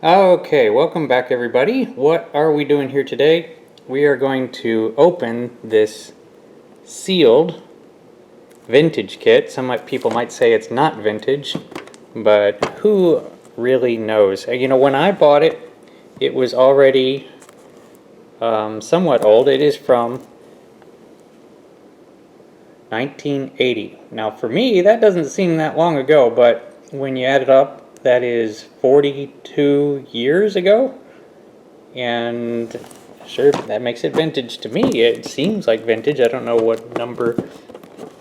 Okay, welcome back everybody. What are we doing here today? We are going to open this sealed vintage kit. People might say it's not vintage, but who really knows? When I bought it, it was already somewhat old. It is from 1980. Now for me, that doesn't seem that long ago, but when you add it up, that is 42 years ago. And sure, that makes it vintage to me. It seems like vintage. I don't know what number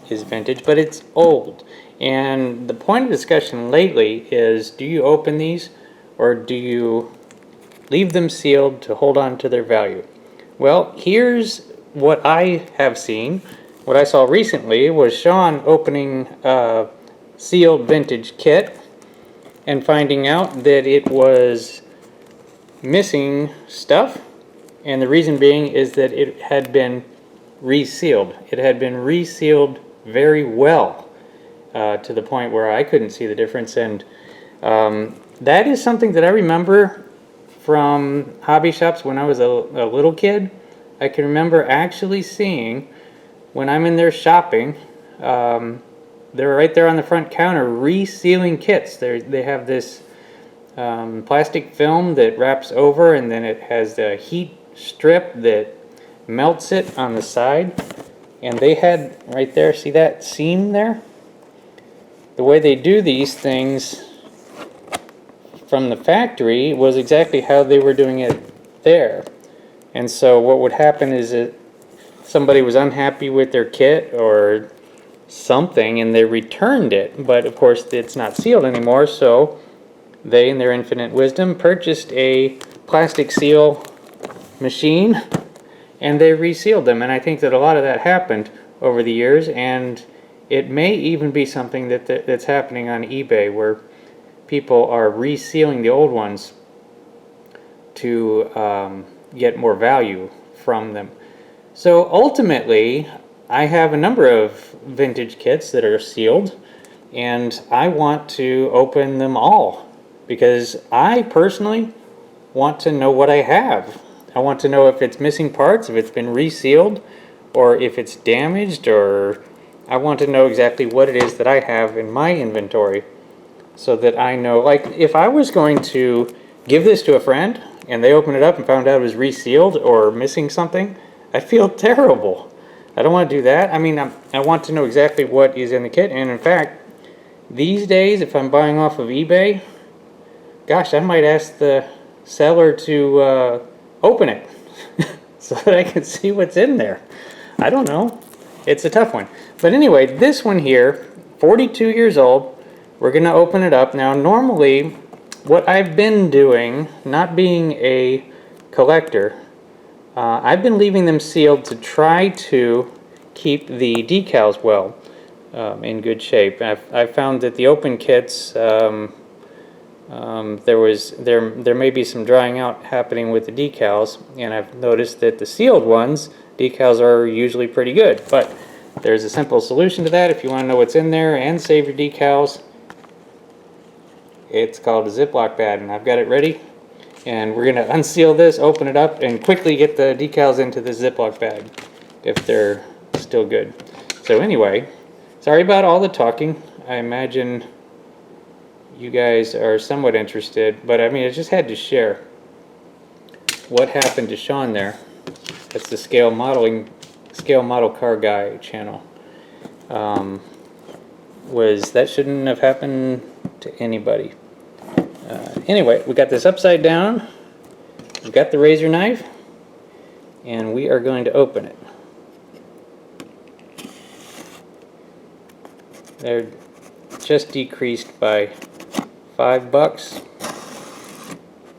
is vintage, but it's old. And the point of discussion lately is, do you open these or do you leave them sealed to hold on to their value? Well, here's what I have seen. What I saw recently was Sean opening a sealed vintage kit and finding out that it was missing stuff, and the reason being is that it had been resealed. It had been resealed very well, to the point where I couldn't see the difference. And that is something that I remember from hobby shops when I was a little kid. I can remember actually seeing, when I'm in there shopping, they're right there on the front counter resealing kits. They have this plastic film that wraps over, and then it has a heat strip that melts it on the side. And they had right there, see that seam there? The way they do these things from the factory was exactly how they were doing it there. And so what would happen is that somebody was unhappy with their kit or something and they returned it, but of course it's not sealed anymore, so they, in their infinite wisdom, purchased a plastic seal machine and they resealed them. And I think that a lot of that happened over the years, and it may even be something that's happening on eBay, where people are resealing the old ones to get more value from them. So ultimately, I have a number of vintage kits that are sealed, and I want to open them all because I personally want to know what I have. I want to know if it's missing parts, if it's been resealed, or if it's damaged, or I want to know exactly what it is that I have in my inventory so that I know. Like, if I was going to give this to a friend and they opened it up and found out it was resealed or missing something, I'd feel terrible. I don't want to do that. I mean, I want to know exactly what is in the kit. And in fact, these days, if I'm buying off of eBay, gosh, I might ask the seller to open it so that I can see what's in there. I don't know. It's a tough one. But anyway, this one here, 42 years old, we're going to open it up. Now, normally, what I've been doing, not being a collector, I've been leaving them sealed to try to keep the decals well in good shape. I've found that the open kits, there may be some drying out happening with the decals, and I've noticed that the sealed ones, decals are usually pretty good. But there's a simple solution to that if you want to know what's in there and save your decals. It's called a Ziploc bag, and I've got it ready. And we're going to unseal this, open it up, and quickly get the decals into the Ziploc bag if they're still good. So anyway, sorry about all the talking. I imagine you guys are somewhat interested, but I mean, I just had to share what happened to Sean there. That's the Scale Model Car Guy channel. That shouldn't have happened to anybody. Anyway, we got this upside down. We've got the razor knife, and we are going to open it. They're just decreased by $5,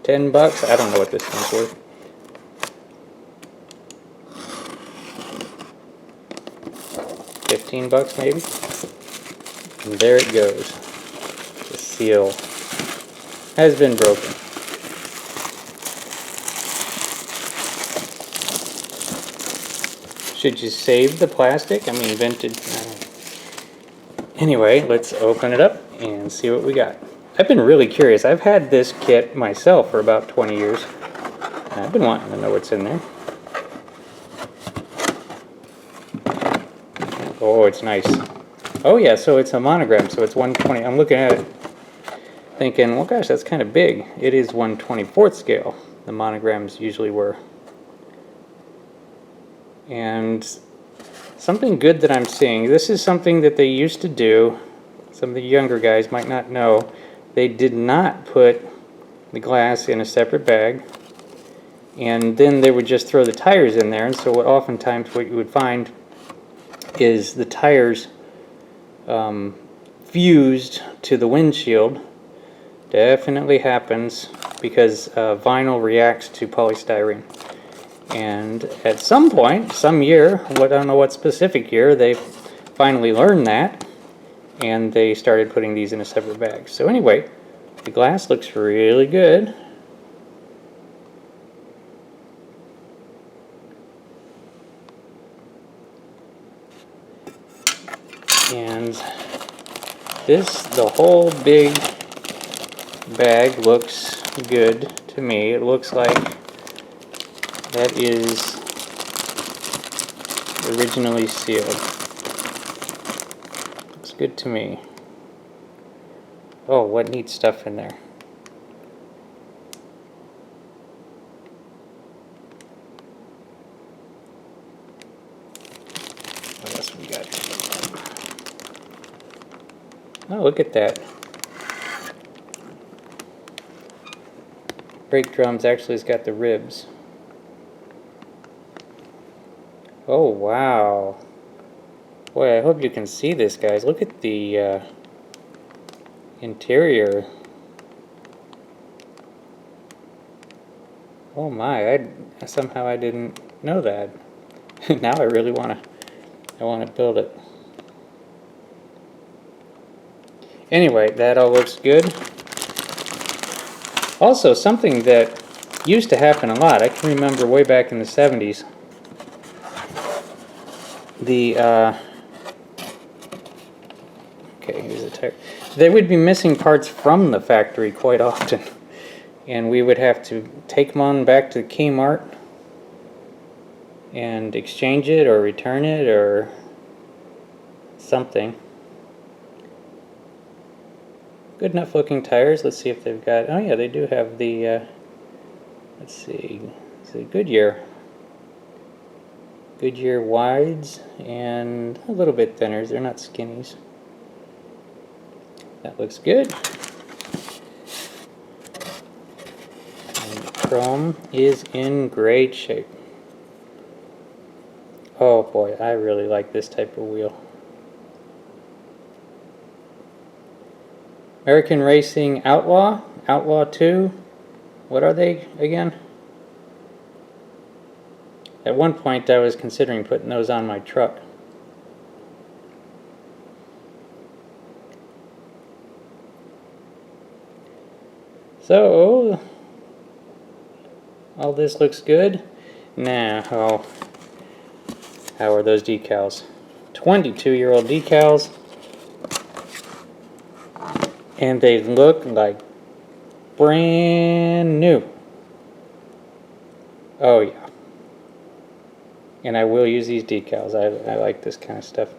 $10. I don't know what this thing's worth. $15 maybe. And there it goes. The seal has been broken. Should you save the plastic? I mean, vintage. Anyway, let's open it up and see what we got. I've been really curious. I've had this kit myself for about 20 years. And I've been wanting to know what's in there. Oh, it's nice. Oh yeah, so it's a monogram, so it's 1/20. I'm looking at it thinking, well gosh, that's kind of big. It is 1/24 scale. The monograms usually were. And something good that I'm seeing, this is something that they used to do, some of the younger guys might not know, they did not put the glass in a separate bag, and then they would just throw the tires in there, and so oftentimes what you would find is the tires fused to the windshield. Definitely happens because vinyl reacts to polystyrene. And at some point, some year, I don't know what specific year, they finally learned that, and they started putting these in a separate bag. So anyway, the glass looks really good. And the whole big bag looks good to me. It looks like that is originally sealed. Looks good to me. Oh, what neat stuff in there. What else we got? Oh, look at that. Brake drums actually has got the ribs. Oh, wow. Boy, I hope you can see this, guys. Look at the interior. Oh my, somehow I didn't know that. Now I really want to build it. Anyway, that all looks good. Also, something that used to happen a lot, I can remember way back in the 70s, okay, here's the tire. They would be missing parts from the factory quite often, and we would have to take them on back to Kmart and exchange it or return it or something. Good enough looking tires. Let's see if they've got, oh yeah, they do have the, let's see, it's a Goodyear wides and a little bit thinners. They're not skinnies. That looks good. And the chrome is in great shape. Oh boy, I really like this type of wheel. American Racing Outlaw, Outlaw 2, what are they again? At one point I was considering putting those on my truck. So, all this looks good. Now, how are those decals? 22-year-old decals. And they look like brand new. Oh yeah. And I will use these decals. I like this kind of stuff.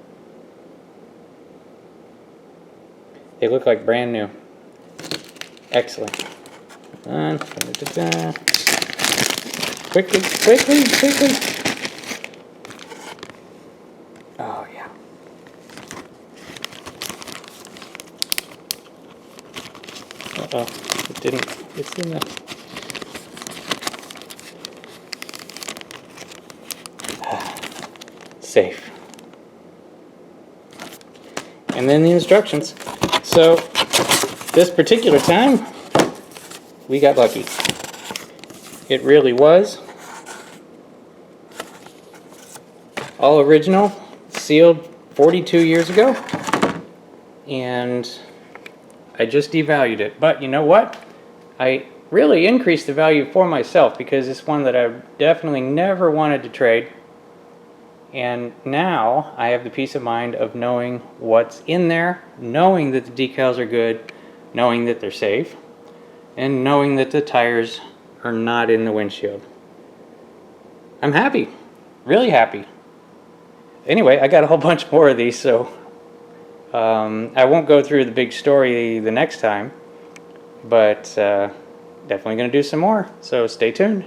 They look like brand new. Excellent. Quickly, quickly, quickly. Oh yeah. Uh-oh, it didn't, it's in the, safe. And then the instructions. So, this particular time, we got lucky. It really was. All original, sealed 42 years ago. And I just devalued it. But you know what? I really increased the value for myself because it's one that I definitely never wanted to trade. And now I have the peace of mind of knowing what's in there, knowing that the decals are good, knowing that they're safe, and knowing that the tires are not in the windshield. I'm happy, really happy. Anyway, I got a whole bunch more of these, so I won't go through the big story the next time, but definitely going to do some more, so stay tuned.